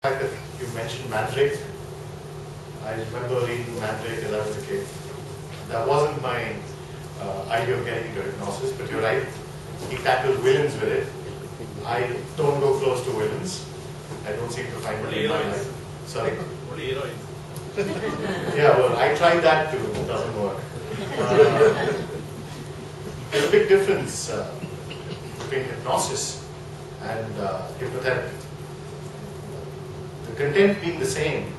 fact that you mentioned Mandrake, I remember reading Mandrake as I was a kid. That wasn't my idea of getting into hypnosis, but you're right. He tackled villains with it. I don't go close to villains. I don't seem to find them in my life. Sorry? Only heroines. Yeah, well, I tried that too. It doesn't work. There's a big difference between hypnosis and hypnotherapy. The content being the same,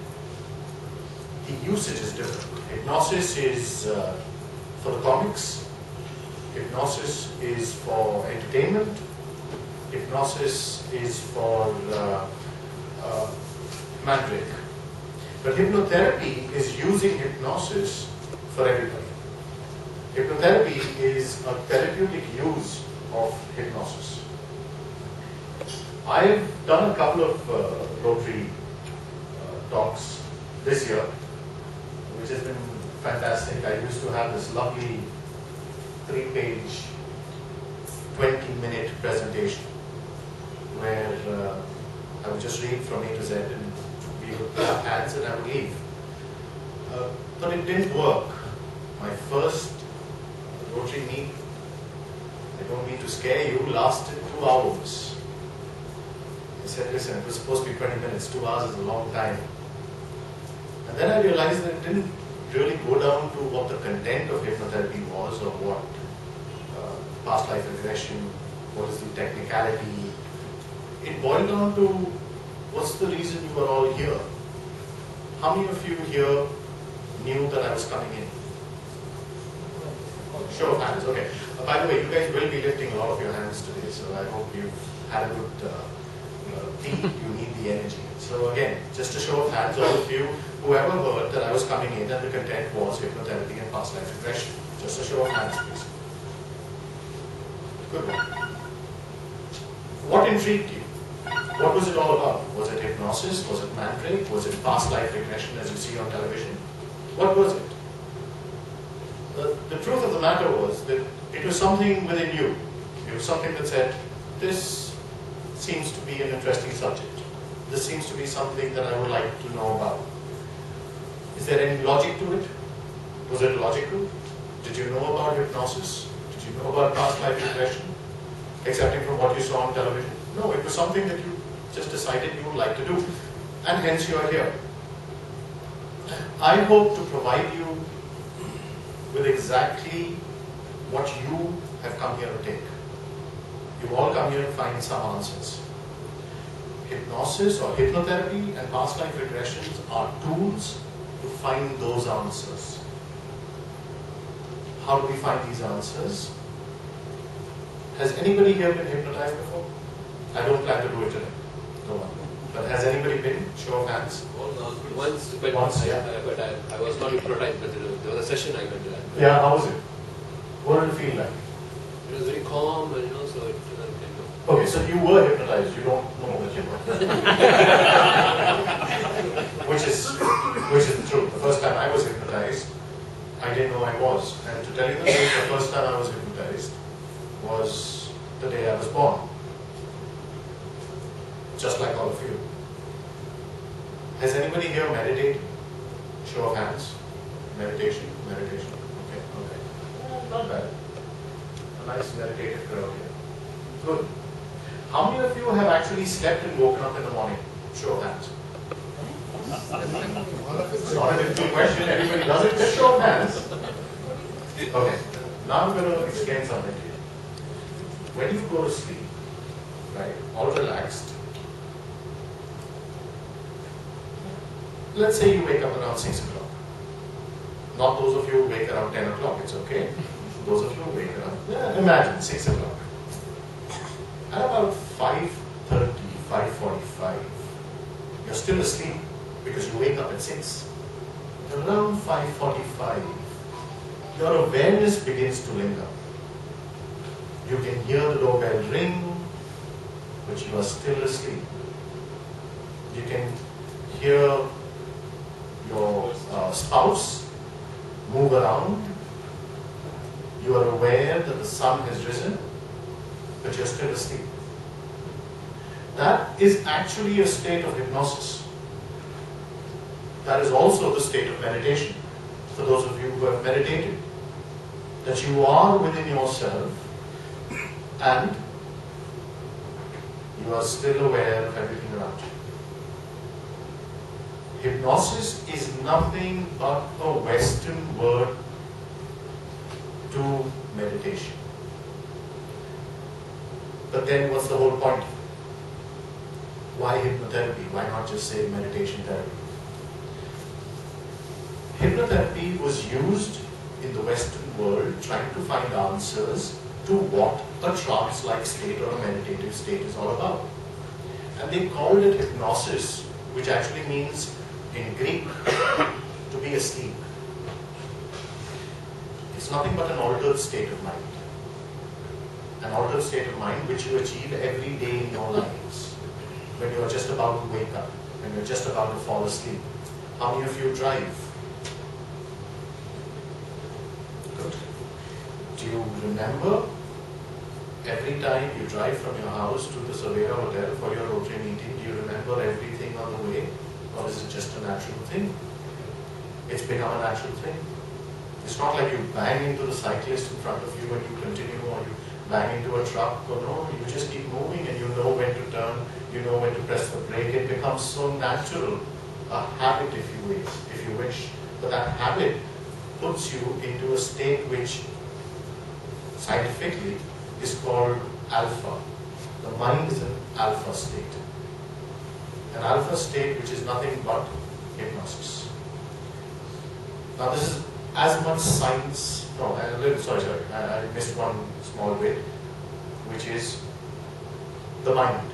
the usage is different. Hypnosis is for the comics. Hypnosis is for entertainment. Hypnosis is for Mandrake. But hypnotherapy is using hypnosis for everybody. Hypnotherapy is a therapeutic use of hypnosis. I've done a couple of Rotary talks this year, which has been fantastic. I used to have this lovely 3-page, 20-minute presentation where I would just read from A to Z and we would clap hands and I would leave. But it didn't work. My first Rotary meet, I don't mean to scare you, lasted 2 hours. I said, listen, it was supposed to be 20 minutes, 2 hours is a long time. And then I realized that it didn't really go down to what the content of hypnotherapy was or what past life regression, what is the technicality. It boiled down to what's the reason you were all here. How many of you here knew that I was coming in? Show of hands, okay. By the way, you guys will be lifting a lot of your hands today, so I hope you've had a good peak. You need the energy. So again, just a show of hands, all of you, whoever heard that I was coming in and the content was hypnotherapy and past life regression. Just a show of hands, please. Good one. What intrigued you? What was it all about? Was it hypnosis? Was it Mandrake? Was it past life regression as you see on television? What was it? The truth of the matter was that it was something within you. It was something that said, this seems to be an interesting subject. This seems to be something that I would like to know about. Is there any logic to it? Was it logical? Did you know about hypnosis? Did you know about past life regression? Excepting from what you saw on television? No, it was something that you just decided you would like to do. And hence you are here. I hope to provide you with exactly what you have come here to take. You've all come here to find some answers. Hypnosis or hypnotherapy and past life regressions are tools to find those answers. How do we find these answers? Has anybody here been hypnotized before? I don't plan to do it today. No one. But has anybody been? Show of hands. Once, but yeah. But I was not hypnotized, but there was a session I went to that. Yeah, how was it? What did it feel like? It was very calm, and so it Okay, so you were hypnotized, you don't know that you were. which is the truth. The first time I was hypnotized, I didn't know I was. And to tell you the truth, the first time I was hypnotized was the day I was born. Just like all of you. Has anybody here meditated? Show of hands. Meditation. Okay. Not bad. A nice meditative crowd here. Good. How many of you have actually slept and woken up in the morning? Show of hands. It's not a difficult question. Everybody does it. Just show of hands. Okay. Now I'm going to explain something to you. When you go to sleep, right, all relaxed, let's say you wake up around 6 o'clock. Not those of you who wake around 10 o'clock, it's okay. Those of you who wake around, imagine 6 o'clock. At about 5:30, 5:45, you're still asleep because you wake up at 6. Around 5:45, your awareness begins to linger. You can hear the doorbell ring, but you are still asleep. You can hear your spouse move around. You are aware that the sun has risen, but you're still asleep. That is actually a state of hypnosis. That is also the state of meditation. For those of you who have meditated, that you are within yourself and you are still aware of everything around you. Hypnosis is nothing but a Western word to meditation. But then what's the whole point? Why hypnotherapy? Why not just say meditation therapy? Hypnotherapy was used in the Western world trying to find answers to what a trance-like state or a meditative state is all about. And they called it hypnosis, which actually means in Greek to be asleep. It's nothing but an altered state of mind. An altered state of mind which you achieve every day in your lives. When you are just about to wake up, when you're just about to fall asleep. How many of you drive? Good. Do you remember every time you drive from your house to the Surveyor Hotel for your Rotary meeting, do you remember everything on the way? Or is it just a natural thing? It's become a natural thing. It's not like you bang into the cyclist in front of you and you continue, or you bang into a truck, or no, you just keep moving and you know when to turn, you know when to press the brake. It becomes so natural, a habit if you wish. But that habit puts you into a state which scientifically is called alpha. The mind is an alpha state. An alpha state which is nothing but hypnosis. Now this is as much science, I missed one small bit, which is the mind.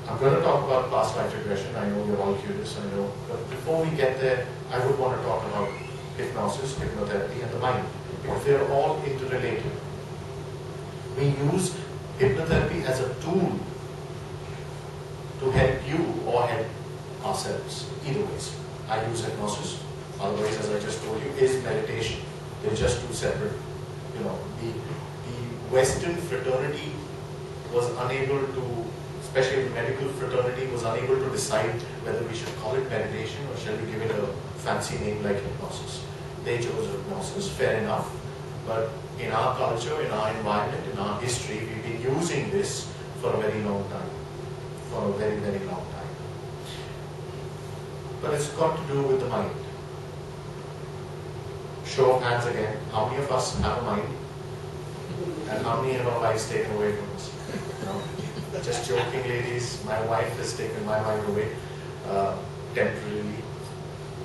I'm going to talk about past life regression. I know you're all curious, I know. But before we get there, I would want to talk about hypnosis, hypnotherapy, and the mind, because they're all interrelated. We use hypnotherapy as a tool to help you or help ourselves. Either ways. I use hypnosis. Otherwise, as I just told you, is meditation. They're just two separate. The Western fraternity was unable to, especially the medical fraternity, was unable to decide whether we should call it meditation or shall we give it a fancy name like hypnosis. They chose hypnosis, fair enough. But in our culture, in our environment, in our history, we've been using this for a very long time. For a very, very long time. But it's got to do with the mind. Show of hands again. How many of us have a mind? And how many have our lives taken away from us? No? Just joking, ladies. My wife has taken my mind away temporarily.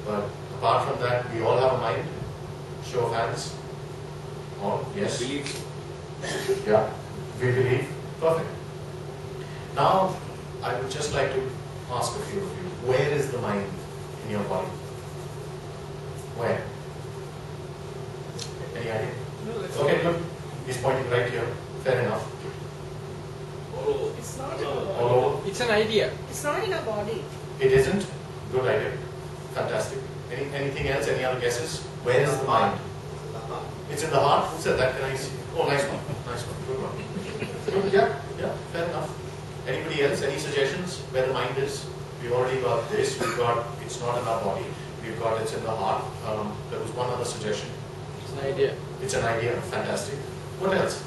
But apart from that, we all have a mind. Show of hands. All? Yes? We believe. Yeah. We believe. Perfect. Now, I would just like to ask a few of you. Where is the mind in your body? Where? Any idea? No, Okay, look. He's pointing right here. Fair enough. It's not All over. It's an idea. It's not in our body. It isn't? Good idea. Fantastic. Anything else? Any other guesses? Where is the mind? It's in the heart? Who said that? Can I see? Oh, nice one. Nice one. Good one. Good. Yeah, fair enough. Anybody else? Any suggestions where the mind is? We've already got this. We've got it's not in our body. We've got it's in the heart. There was one other suggestion. It's an idea. It's an idea. Fantastic. What else?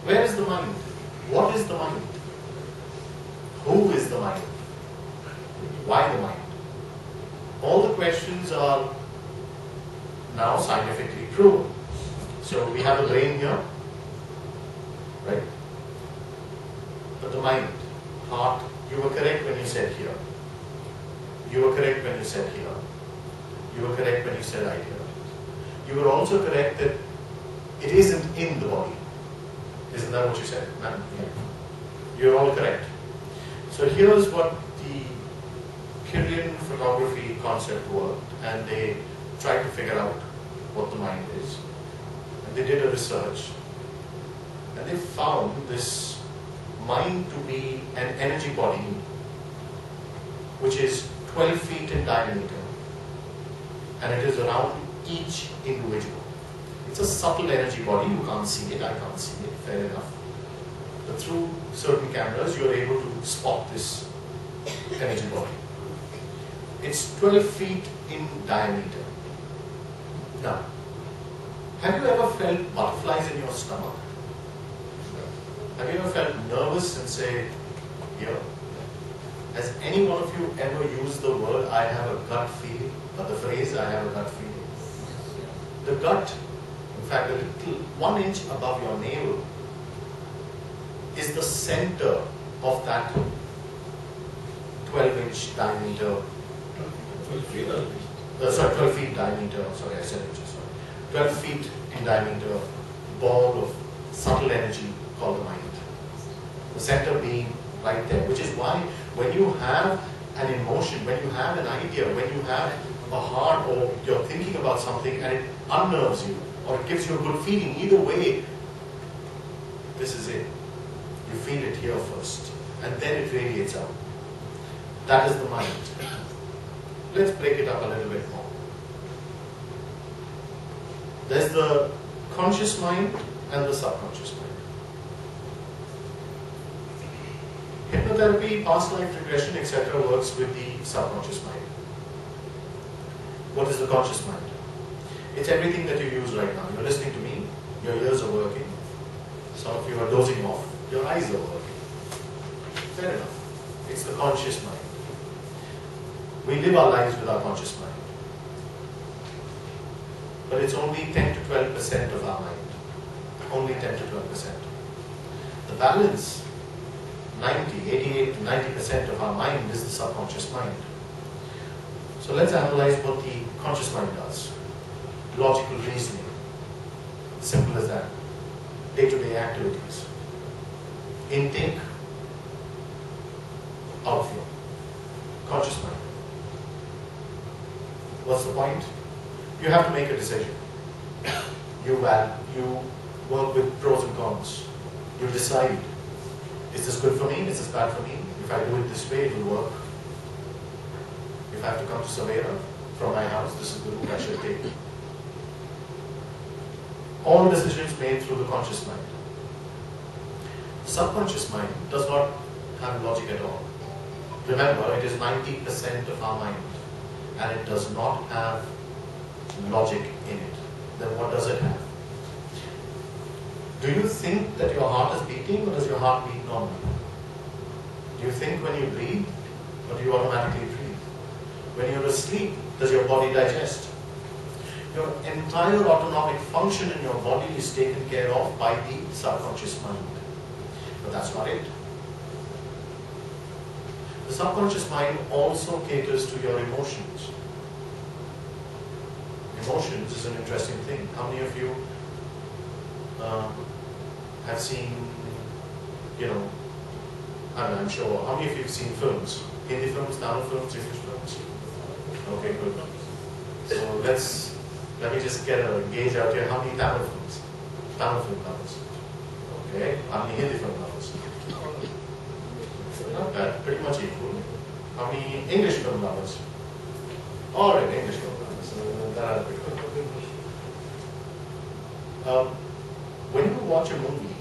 Where is the mind? What is the mind? Who is the mind? Why the mind? All the questions are now scientifically proven. So we have a brain here, right? But the mind, heart, you were correct when you said here. You were correct when you said here. You were correct when you said idea. You were also correct that it isn't in the body. Isn't that what you said, man? Yeah. You're all correct. So here's what the Korean photography concept worked, and they tried to figure out what the mind is. And they did a research, and they found this mind to be an energy body which is 12 feet in diameter, and it is around each individual. It's a subtle energy body, you can't see it, I can't see it, fair enough. but through certain cameras you are able to spot this energy body. It's 12 feet in diameter. Now, have you ever felt butterflies in your stomach? Have you ever felt nervous and say, here? Has any one of you ever used the word, I have a gut feeling, or the phrase, I have a gut feeling? The gut, in fact, a little 1 inch above your navel, is the center of that 12-inch diameter. 12 feet. 12 feet diameter, sorry, I said inches, sorry. 12 feet in diameter ball of subtle energy called the mind. The center being right there, which is why when you have an emotion, when you have an idea, when you have a heart, or you're thinking about something and it unnerves you, or it gives you a good feeling, either way, this is it. You feel it here first, and then it radiates out. That is the mind. Let's break it up a little bit more. There's the conscious mind and the subconscious mind. Hypnotherapy, past life regression, etc. works with the subconscious mind. What is the conscious mind? It's everything that you use right now. You're listening to me, your ears are working, some of you are dozing off, your eyes are working. Fair enough. It's the conscious mind. We live our lives with our conscious mind. But it's only 10 to 12% of our mind. Only 10 to 12%. The balance, 88 to 90% of our mind is the subconscious mind. So let's analyze what the conscious mind does. Logical reasoning. Simple as that. Day-to-day activities. Intake. Outflow. Conscious mind. What's the point? You have to make a decision. You work with pros and cons. You decide, is this good for me? Is this bad for me? If I do it this way, it will work. If I have to come to Savera from my house, this is the route I should take. All decisions made through the conscious mind. The subconscious mind does not have logic at all. Remember, it is 90% of our mind, and it does not have logic in it. Then what does it have? Do you think that your heart is beating, or does your heart beat normally? Do you think when you breathe, or do you automatically breathe? When you're asleep, does your body digest? Your entire autonomic function in your body is taken care of by the subconscious mind. But that's not it. The subconscious mind also caters to your emotions. Emotions is an interesting thing. How many of you have seen, I'm sure, how many of you have seen films? Hindi films, Tamil films, English films? Okay, good. So let me just get a gauge out here. How many Tamil films? Tamil film lovers. Okay. How many Hindi film lovers? Not bad, pretty much equal. How many English film lovers? All right, English film lovers. That are pretty good. When you watch a movie,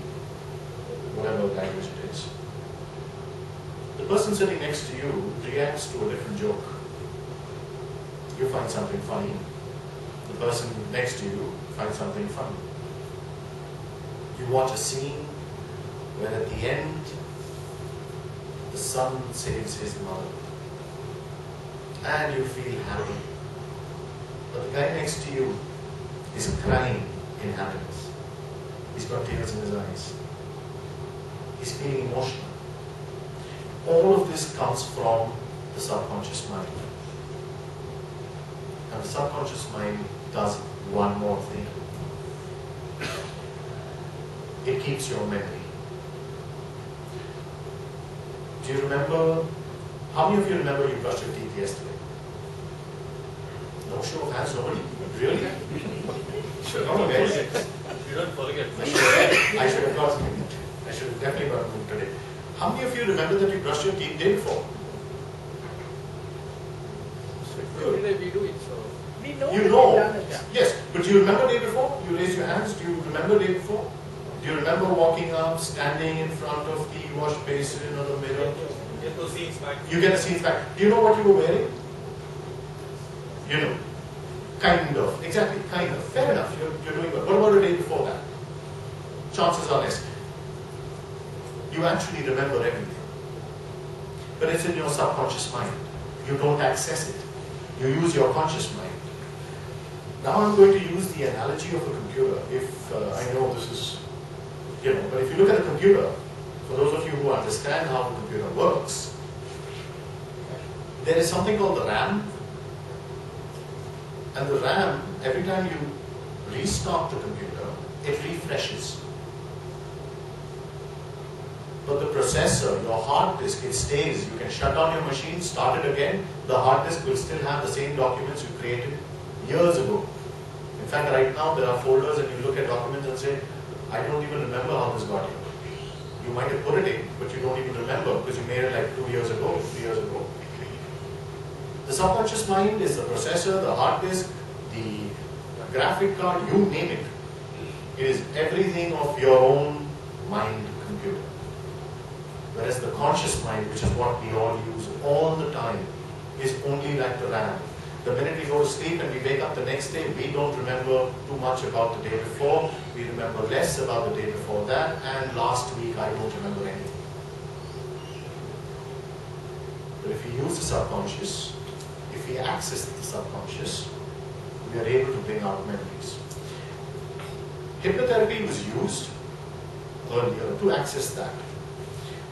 whatever language it is, the person sitting next to you reacts to a different joke. You find something funny. The person next to you finds something funny. You watch a scene where at the end, the son saves his mother. And you feel happy. But the guy next to you is crying in happiness. He's got tears in his eyes. He's feeling emotional. All of this comes from the subconscious mind. And the subconscious mind does one more thing. It keeps your memory. Do you remember, how many of you remember you brushed your teeth yesterday? No show of hands, nobody? Really? Sure. No, guys. You don't forget. I should have got it. I should have definitely got it today. How many of you remember that you brushed your teeth day before? Every day we do it, so. We know You that know. we've done it. Yes, but do you remember day before? You raised your hands. Do you remember day before? Do you remember walking up, standing in front of the wash basin or the mirror? Get those scenes back. You get the scenes back. Do you know what you were wearing? You know. Kind of. Exactly, kind of. Fair enough. You're doing well. What about the day before that? Chances are less. You actually remember everything. But it's in your subconscious mind. You don't access it. You use your conscious mind. Now I'm going to use the analogy of a computer. If I know this is, but if you look at a computer, for those of you who understand how a computer works, there is something called the RAM. And the RAM, every time you restart the computer, it refreshes. But the processor, your hard disk, it stays. You can shut down your machine, start it again. The hard disk will still have the same documents you created years ago. In fact, right now there are folders and you look at documents and say, I don't even remember how this got here. You might have put it in, but you don't even remember because you made it like 2 years ago, 3 years ago. The subconscious mind is the processor, the hard disk, the graphic card, you name it. It is everything of your own mind computer. Whereas the conscious mind, which is what we all use all the time, is only like the RAM. The minute we go to sleep and we wake up the next day, we don't remember too much about the day before. We remember less about the day before that, and last week I don't remember anything. But if we use the subconscious, if we access the subconscious, we are able to bring out memories. Hypnotherapy was used earlier to access that.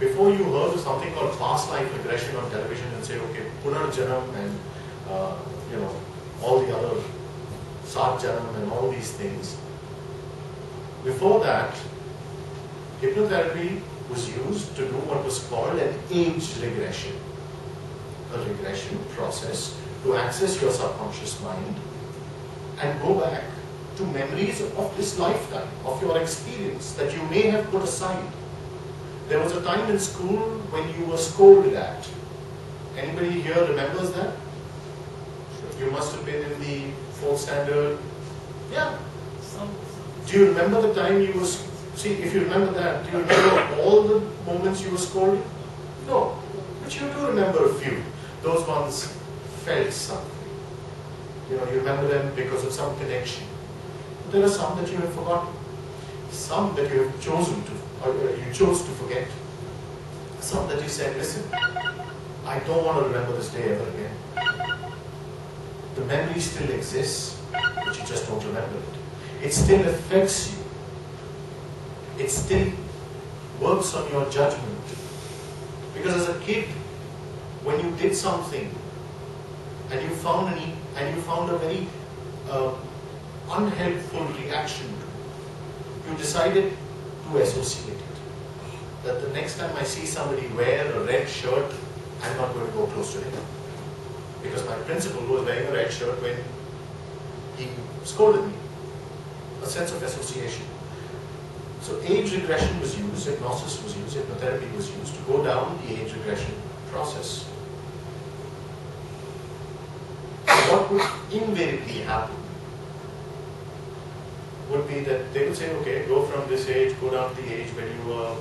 Before you heard of something called past life regression on television and say, okay, Punarjanam and all the other Satjanam and all these things. Before that, hypnotherapy was used to do what was called an age regression. A regression process to access your subconscious mind and go back to memories of this lifetime, of your experience that you may have put aside. There was a time in school when you were scolded at. Anybody here remembers that? You must have been in the 4th standard. Yeah. Do you remember the time you were... See, if you remember that, do you remember all the moments you were scolded? No. But you do remember a few. Those ones felt something. You remember them because of some connection. But there are some that you have forgotten. Some that you have chosen to, or you chose to forget. Some that you said, listen, I don't want to remember this day ever again. The memory still exists, but you just don't remember it. It still affects you. It still works on your judgment. Because as a kid, when you did something and you found a very unhelpful reaction to it, you decided to associate it. That the next time I see somebody wear a red shirt, I'm not going to go close to him. Because my principal was wearing a red shirt when he scolded me. A sense of association. So age regression was used, hypnosis was used, hypnotherapy was used to go down the age regression process. So what would invariably happen would be that they would say, okay, go from this age, go down to the age when you were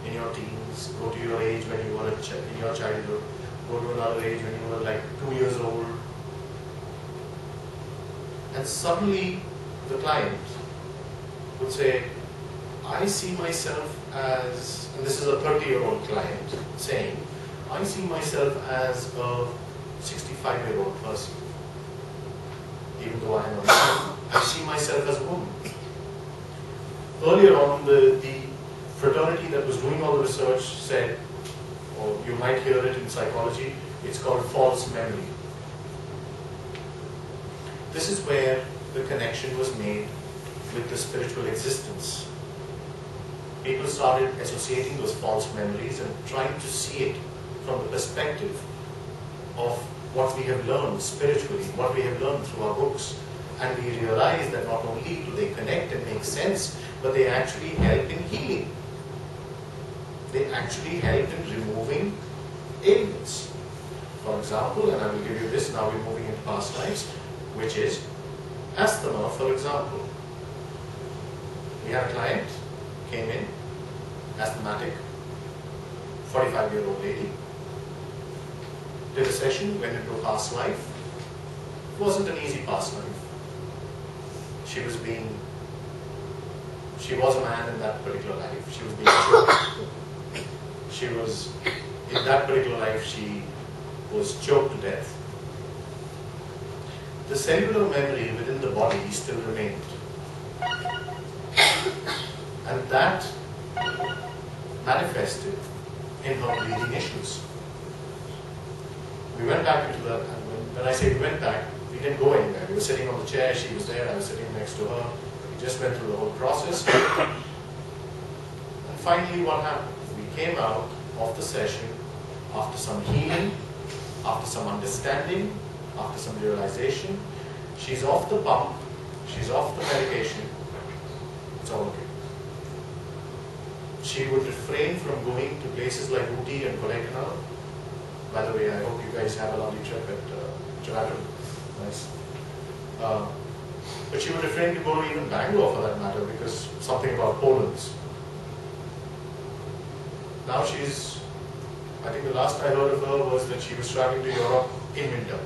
in your teens, go to your age when you were in your childhood, go to another age when you were like 2 years old. And suddenly the client would say, I see myself as, and this is a 30-year-old client saying, I see myself as a 65-year-old person. Even though I am a man, I see myself as a woman. Earlier on, the fraternity that was doing all the research said, or you might hear it in psychology, it's called false memory. This is where the connection was made with the spiritual existence. People started associating those false memories and trying to see it from the perspective of what we have learned spiritually, what we have learned through our books. And we realize that not only do they connect and make sense, but they actually help in healing. They actually help in removing ailments. For example, and I will give you this, now we're moving into past lives, which is asthma, for example. We We had a client, came in, asthmatic, 45-year-old lady, did a session, went into a past life. It wasn't an easy past life. She was a man in that particular life. She was being choked. In that particular life, she was choked to death. The cellular memory within the body still remained. And that manifested in her breathing issues. We went back into that, and when I say we went back, we didn't go anywhere. We were sitting on the chair, she was there, I was sitting next to her. We just went through the whole process. And finally what happened? We came out of the session after some healing, after some understanding, after some realization. She's off the pump, she's off the medication, it's all okay. She would refrain from going to places like Ooty and Kodaikanal. By the way, I hope you guys have a lovely trip at Toronto. Nice. But she would refrain to go to even Bangalore for that matter, because something about Poland's. Now she's, I think the last I heard of her was that she was traveling to Europe in winter.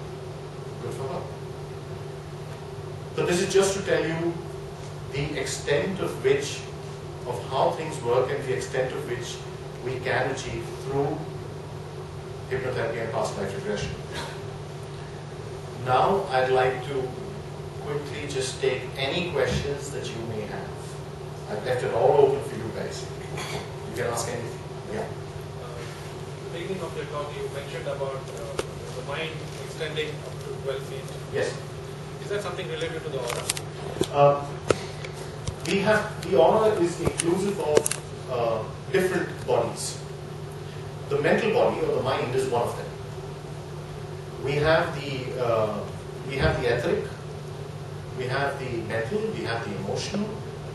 Good for her. But this is just to tell you the extent of which, of how things work and the extent of which we can achieve through hypnotherapy and past life regression. Now I'd like to quickly just take any questions that you may have. I've left it all open for you guys. You can ask anything. Yeah. At the beginning of the talk, you mentioned about the mind extending up to 12 feet. Yes. Is that something related to the aura? The aura is inclusive of different bodies. The mental body or the mind is one of them. We have the etheric, we have the mental, we have the emotional,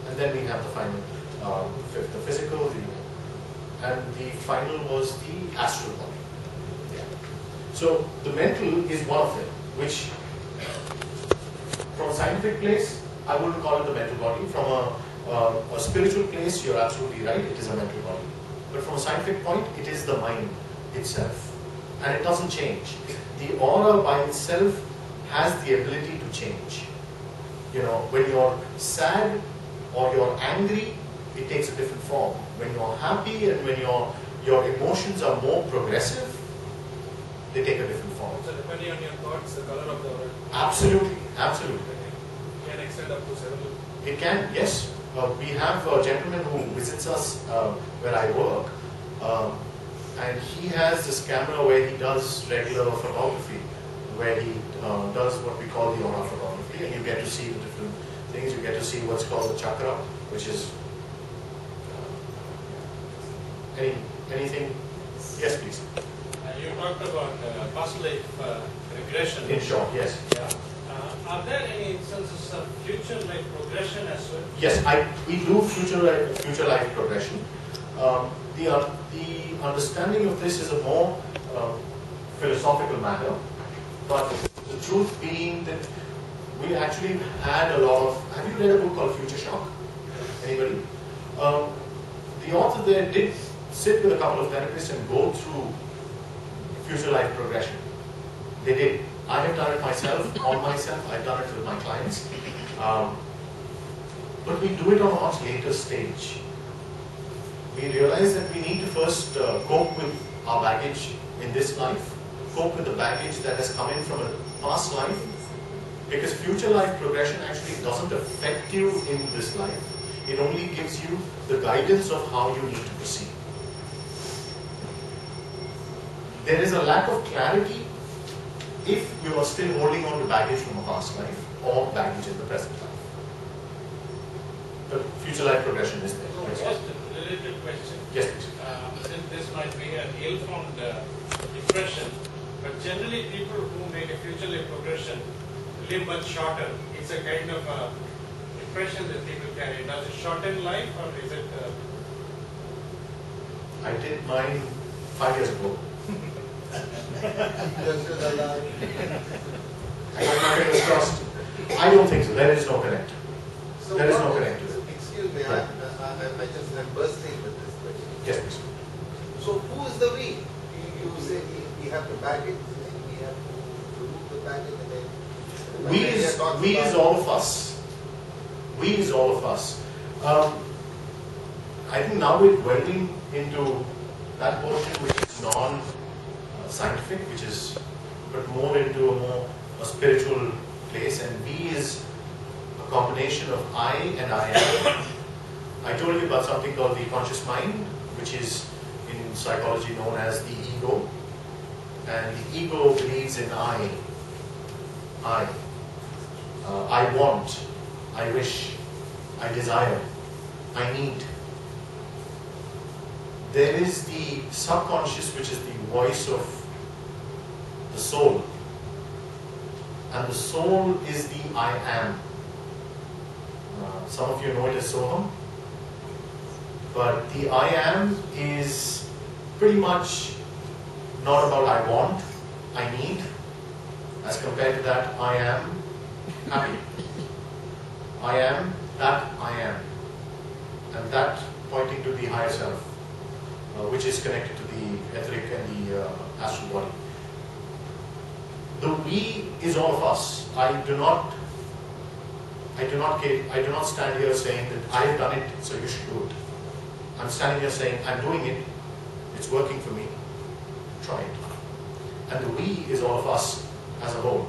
and then we have the final, the physical, and the final was the astral body. Yeah. So the mental is one of them, which from a scientific place, I wouldn't call it the mental body. From a spiritual place, you're absolutely right, it is a mental body. But from a scientific point, it is the mind itself. And it doesn't change. The aura by itself has the ability to change. You know, when you're sad or you're angry, it takes a different form. When you're happy and when your emotions are more progressive, they take a different form. So depending on your thoughts, the color of the aura. Absolutely, absolutely. It can extend up to several. It can, yes. We have a gentleman who visits us where I work, and he has this camera where he does regular photography, where he does what we call the aura photography, and you get to see the different things. You get to see what's called the chakra, which is anything. Yes, please. You talked about past life regression. In short, yes. Yeah. Are there any instances of future life progression as well? Yes, we do future life progression. The understanding of this is a more philosophical matter, but the truth being that we actually had a lot of. Have you read a book called Future Shock? Anybody? The author there did sit with a couple of therapists and go through future life progression. They did. I have done it myself, on myself, I've done it with my clients. But we do it on a much later stage. We realize that we need to first cope with our baggage in this life, cope with the baggage that has come in from a past life, because future life progression actually doesn't affect you in this life. It only gives you the guidance of how you need to proceed. There is a lack of clarity if you are still holding on to baggage from a past life or baggage in the present life. The future life progression is there. No, just a related question. Yes, please. Since this might be an ill-formed impression, but generally people who make a future life progression live much shorter. It's a kind of impression that people carry. Does it shorten life or is it? I did mine 5 years ago. I got my fingers crossed. I don't think so. There is no connect. So There is what no is- connect to it. Excuse me, Right. I'm bursting with this question. Yes, please. So who is the we? You say we have to back it, and we have to remove the packet, and then We is all of us. We is all of us. I think now we're dwelling into that portion which is non-scientific, which is but more into a spiritual place, and we is a combination of I and I am. I told you about something called the conscious mind, which is in psychology known as the ego, and the ego believes in I. I want, I wish, I desire, I need. There is the subconscious, which is the voice of the soul, and the soul is the I am. Some of you know it as Soham, but the I am is pretty much not about I want, I need. As compared to that, I am happy. I am that I am. And that pointing to the higher self, which is connected to the etheric and the astral body. The we is all of us. I do not stand here saying that I have done it, so you should do it. I'm standing here saying, I'm doing it, it's working for me, try it. And the we is all of us as a whole,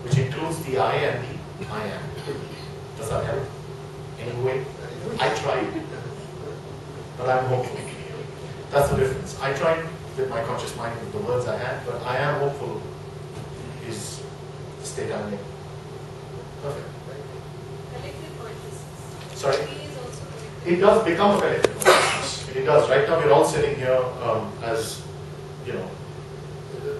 which includes the I and the I am. Does that help? Anyway, I tried, but I'm hopeful. That's the difference. I tried with my conscious mind with the words I had, but I am hopeful is the state I'm in. Perfect. Collective consciousness. Sorry? We is also collective. It does become a collective consciousness. It does. Right now we're all sitting here as, you know,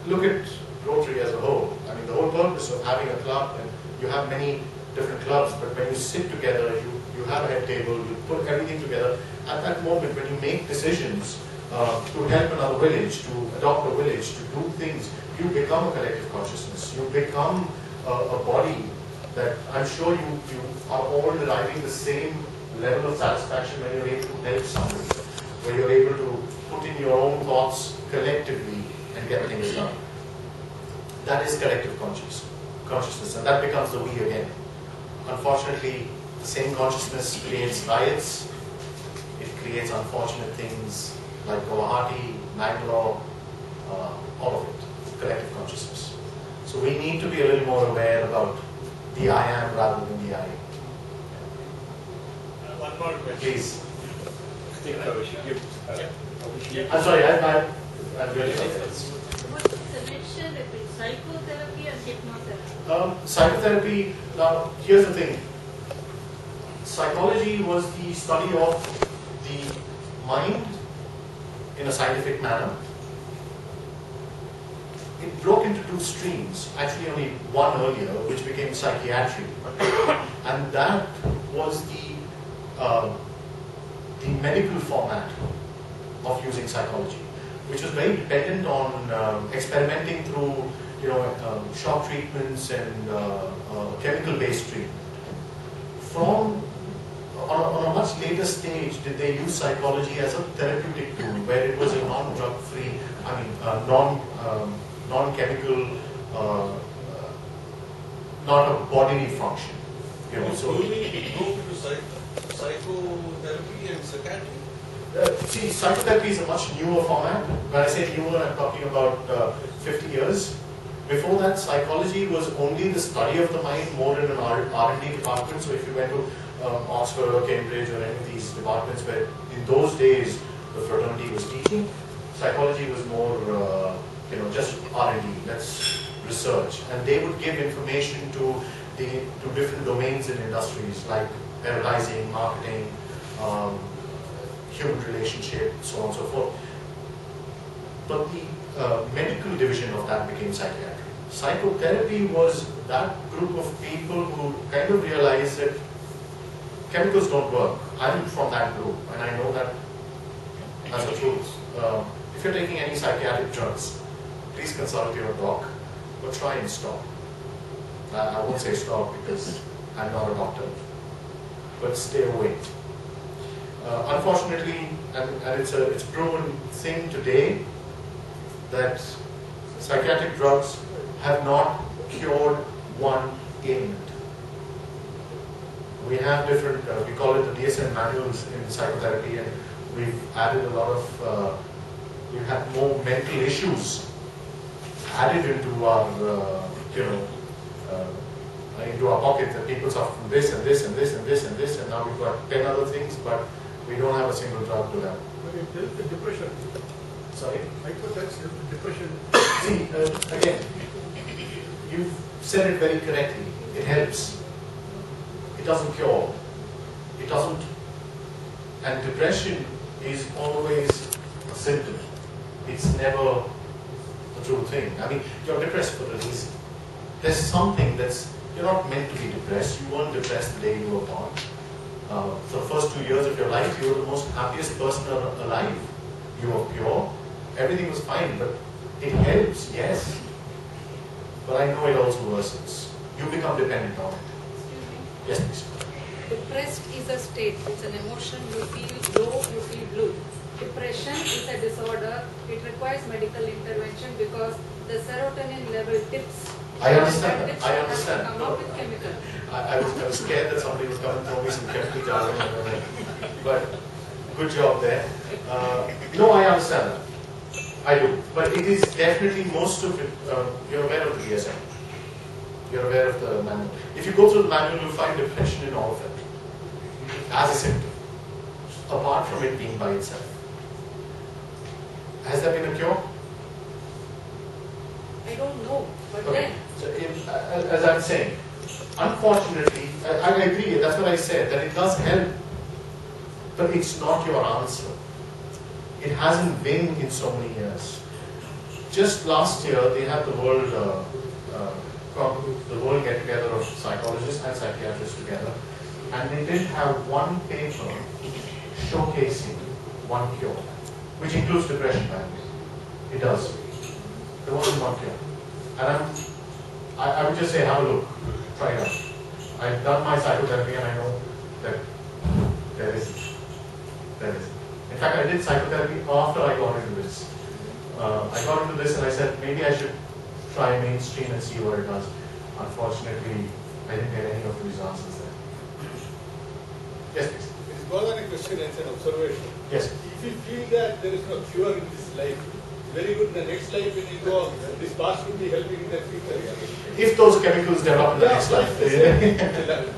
look at Rotary as a whole. I mean, the whole purpose of having a club, and you have many different clubs, but when you sit together, you have a head table, you put everything together. At that moment, when you make decisions to help another village, to adopt a village, to do things, you become a collective consciousness. You become a body that I'm sure you are all deriving the same level of satisfaction when you're able to help somebody, where you're able to put in your own thoughts collectively and get things done. That is collective consciousness, and that becomes the we again. Unfortunately, the same consciousness creates riots. It creates unfortunate things like Guwahati, Bangalore, all of it, collective consciousness. So we need to be a little more aware about the I am rather than the I. One more question. Please. I think we should give. I'm sorry, I'm really What's the connection between psychotherapy and hypnotherapy? Psychotherapy, now here's the thing. Psychology was the study of the mind in a scientific manner. It broke into two streams, actually only one earlier, which became psychiatry. And that was the medical format of using psychology, which was very dependent on experimenting through, shock treatments and chemical-based treatment. On a much later stage, did they use psychology as a therapeutic tool, where it was a non-drug-free, non-chemical, not a bodily function. So do we go into psychotherapy and psychiatry? See, psychotherapy is a much newer format. When I say newer, I'm talking about 50 years. Before that, psychology was only the study of the mind, more in an R&D department. So if you went to Oxford or Cambridge or any of these departments where in those days the fraternity was teaching, psychology was more, just R&D, let's research. And they would give information to different domains in industries like advertising, marketing, human relationship, so on and so forth. But the medical division of that became psychiatry. Psychotherapy was that group of people who kind of realized that chemicals don't work. I'm from that group, and I know that as a truth. If you're taking any psychiatric drugs, please consult your doc, but try and stop. I won't say stop because I'm not a doctor, but stay away. Unfortunately, and it's a proven thing today, that psychiatric drugs have not cured one ailment. We have different, we call it the DSM manuals in psychotherapy, and we've added a lot of, we've had more mental issues added into our, into our pocket, that people suffer from this and this and this and this and this, and now we've got 10 other things, but we don't have a single drug to help. But it helps with depression. Sorry? Hypnosis helps with depression. See, again, you've said it very correctly. It helps. It doesn't cure. It doesn't. And depression is always a symptom. It's never a true thing. I mean, you're depressed for a reason. There's something that's, you're not meant to be depressed. You weren't depressed the day you were born. For the first 2 years of your life, you were the most happiest person alive. You were pure. Everything was fine, but it helps, yes. But I know it also worsens. You become dependent on it. Yes, please. Depressed is a state, it's an emotion, you feel low, you feel blue. Depression is a disorder, it requires medical intervention because the serotonin level dips. I understand that. I understand. Come up with chemical. I was scared that somebody was coming to throw me some chemical jargon, but good job there. No, I understand that. I do. But it is definitely most of it, you're aware of the DSM. You're aware of the manual. If you go through the manual, you'll find depression in all of it as a symptom, apart from it being by itself. Has there been a cure? I don't know, but Okay. then. So as I'm saying, unfortunately, I agree, that's what I said, that it does help, but it's not your answer. It hasn't been in so many years. Just last year, they had the world get-together of psychologists and psychiatrists together, and they did have one paper showcasing one cure, which includes depression, by the way. It does. There wasn't one cure. And I would just say, have a look, try it out. I've done my psychotherapy and I know that there isn't. There isn't. In fact, I did psychotherapy after I got into this. I got into this and I said, maybe I should try mainstream and see what it does. Unfortunately, I didn't get any of these answers there. Yes, please. It's more than a question, it's an observation. Yes. If you feel that there is no cure in this life, very good, the next life when you go, this past will be helping in the future. If those chemicals develop in the next life.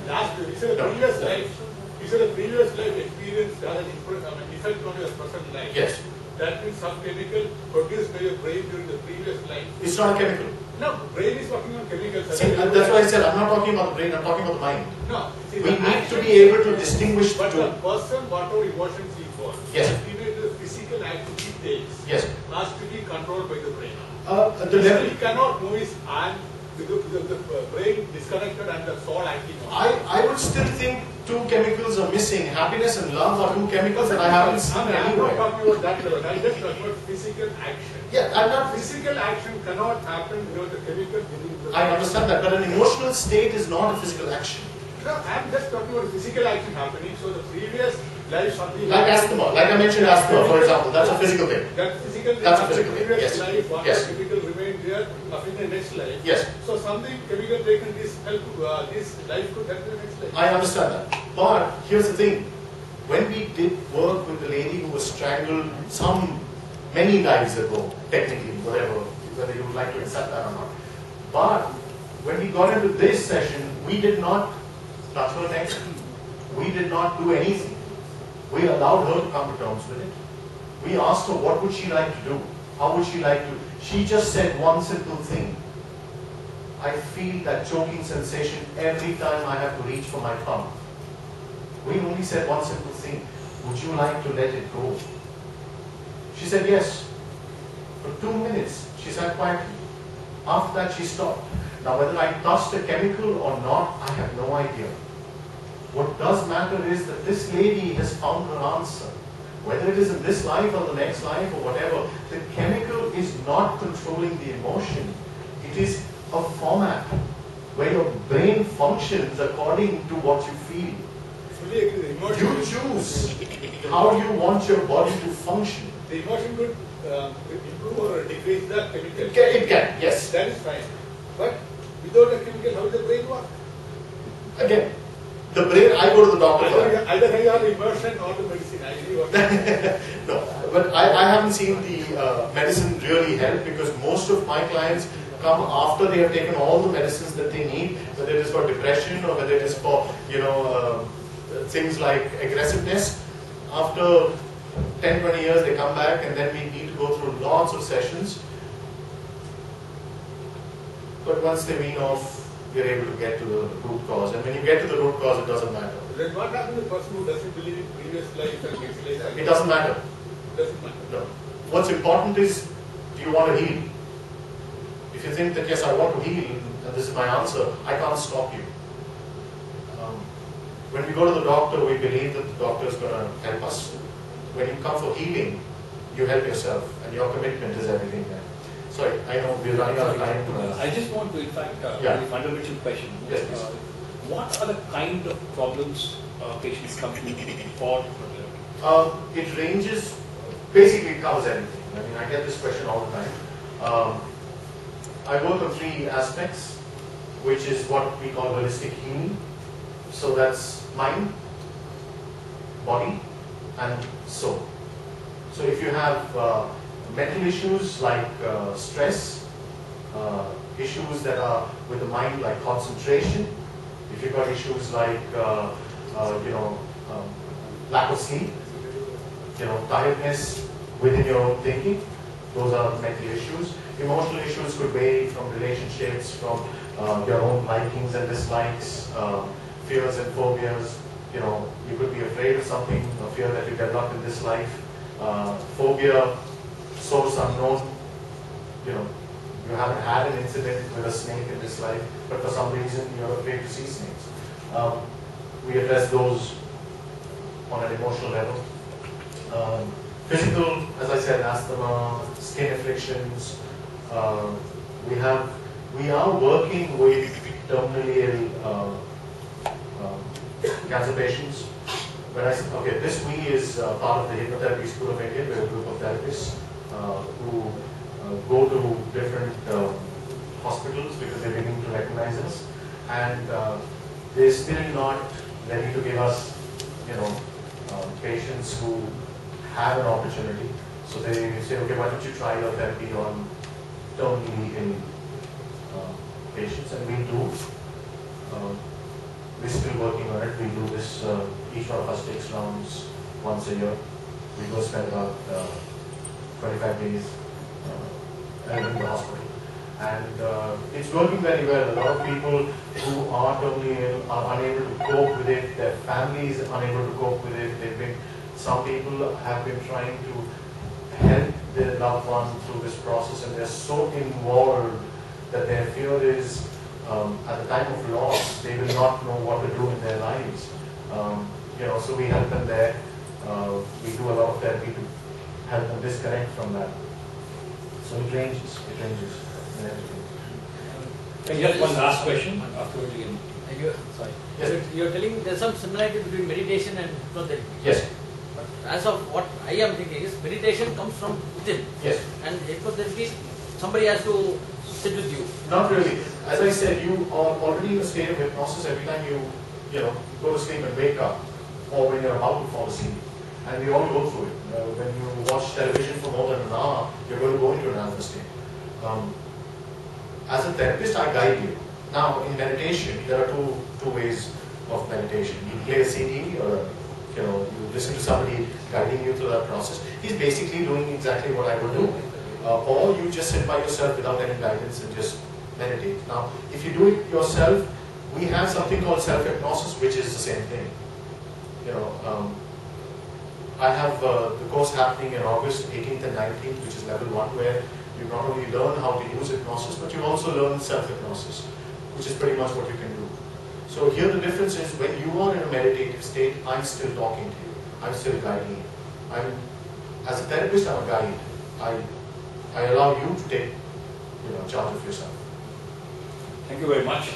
Last, you said the previous life, you said the previous life experience has an effect on your present life. Yes. That means some chemical produced by your brain during the previous life. It's not a chemical. No, brain is working on chemicals. See, that's why I said I'm not talking about the brain, I'm talking about the mind. No. See, We need to be able to distinguish the but two. the person, whatever emotions he got, Yes. even the physical activity takes, Yes. has to be controlled by the brain. The level. He cannot move his hand with the brain disconnected and the soul acting on. I would still think two chemicals are missing. Happiness and love are two chemicals that I haven't seen I'm not anywhere. talking about that level. I'm just talking about physical action. Yeah, I'm not. Physical action cannot happen without the chemical within the I understand that, but an emotional state is not a physical action. No, I'm just talking about physical action happening. So the previous life something Like asthma, like I mentioned asthma, for example, that's a physical thing. that physical That's a physical thing, previous yes. life, what Yes. chemical remained there in the next life. Yes. So something chemical taken this help this life could help the next life. I understand that. But here's the thing. When we did work with the lady who was strangled many lives ago, technically, whether you would like to accept that or not. But when we got into this session, we did not touch her neck. We did not do anything. We allowed her to come to terms with it. We asked her what would she like to do? How would she like to? She just said one simple thing. I feel that choking sensation every time I have to reach for my thumb. We only said one simple thing. Would you like to let it go? She said yes. For 2 minutes, she sat quietly. After that, she stopped. Now, whether I touched a chemical or not, I have no idea. What does matter is that this lady has found her answer. Whether it is in this life or the next life or whatever, the chemical is not controlling the emotion. It is a format where your brain functions according to what you feel. Fully agree. The You choose how you want your body to function. The emotion could improve or decrease the chemical. It can, yes. That is fine. But without a chemical, how does the brain work? Again, the brain, I go to the doctor for that. Either I have immersion or the medicine. I agree what No, but I haven't seen the medicine really help, because most of my clients come after they have taken all the medicines that they need, whether it is for depression or whether it is for, things like aggressiveness. After 10-20 years they come back, and then we need to go through lots of sessions. But once they wean off, we are able to get to the root cause. And when you get to the root cause, it doesn't matter. Then what happens to the person who doesn't believe in previous life and next life? It doesn't matter. It doesn't matter. No. What's important is, do you want to heal? If you think that, yes, I want to heal, and this is my answer, I can't stop you. When we go to the doctor, we believe that the doctor is going to help us. When you come for healing, you help yourself, and your commitment is everything there. Sorry, I know we're running out of time. I just want to, in fact, a very fundamental question. Yes, please. What are the kind of problems patients come to for hypnotherapy? It ranges, basically it covers everything. I mean, I get this question all the time. I work on 3 aspects, which is what we call holistic healing. So that's mind, body, and soul. So if you have mental issues like stress, issues that are with the mind like concentration, if you've got issues like lack of sleep, tiredness within your own thinking, those are mental issues. Emotional issues could vary from relationships, from your own likings and dislikes, fears and phobias. You could be afraid of something, a fear that you developed in this life. Phobia, source unknown. You haven't had an incident with a snake in this life, but for some reason you're afraid to see snakes. We address those on an emotional level. Physical, as I said, asthma, skin afflictions. We are working with terminally ill cancer patients. When I said, okay, this we is part of the Hypnotherapy School of India. We're a group of therapists who go to different hospitals because they're beginning to recognize us, and they're still not ready to give us, patients who have an opportunity. So they say, okay, why don't you try your therapy on terminally ill patients, and we do. We're still working on it. We do this, each one of us takes rounds once a year. We go spend about 25 days in the hospital. And it's working very well. A lot of people who are terminally ill are unable to cope with it. Their families are unable to cope with it. Some people have been trying to help their loved one through this process, and they're so involved that their fear is, at the time of loss, they will not know what to do in their lives. So we help them there. We do a lot of therapy to help them disconnect from that. So it ranges in everything. Just one last question afterwards again. Sorry. Yes. You're telling there's some similarity between meditation and hypnotherapy. Yes. But as of what I am thinking is, meditation comes from within. Yes. And hypnotherapy, somebody has to sit with you. Not really. As I said, you are already in a state of hypnosis every time you go to sleep and wake up, or when you're about to fall asleep. And we all go through it. When you watch television for more than an hour, you're going to go into an alpha state. As a therapist, I guide you. Now, in meditation, there are two ways of meditation. You play a CD, or you listen to somebody guiding you through that process. He's basically doing exactly what I would do. Or you just sit by yourself without any guidance and just meditate. Now, if you do it yourself, we have something called self-hypnosis, which is the same thing. I have the course happening in August 18th and 19th, which is level 1, where you not only learn how to use hypnosis, but you also learn self-hypnosis, which is pretty much what you can do. So here the difference is, when you are in a meditative state, I'm still talking to you. I'm still guiding you. As a therapist, I'm a guide. I allow you to take charge of yourself. Thank you very much.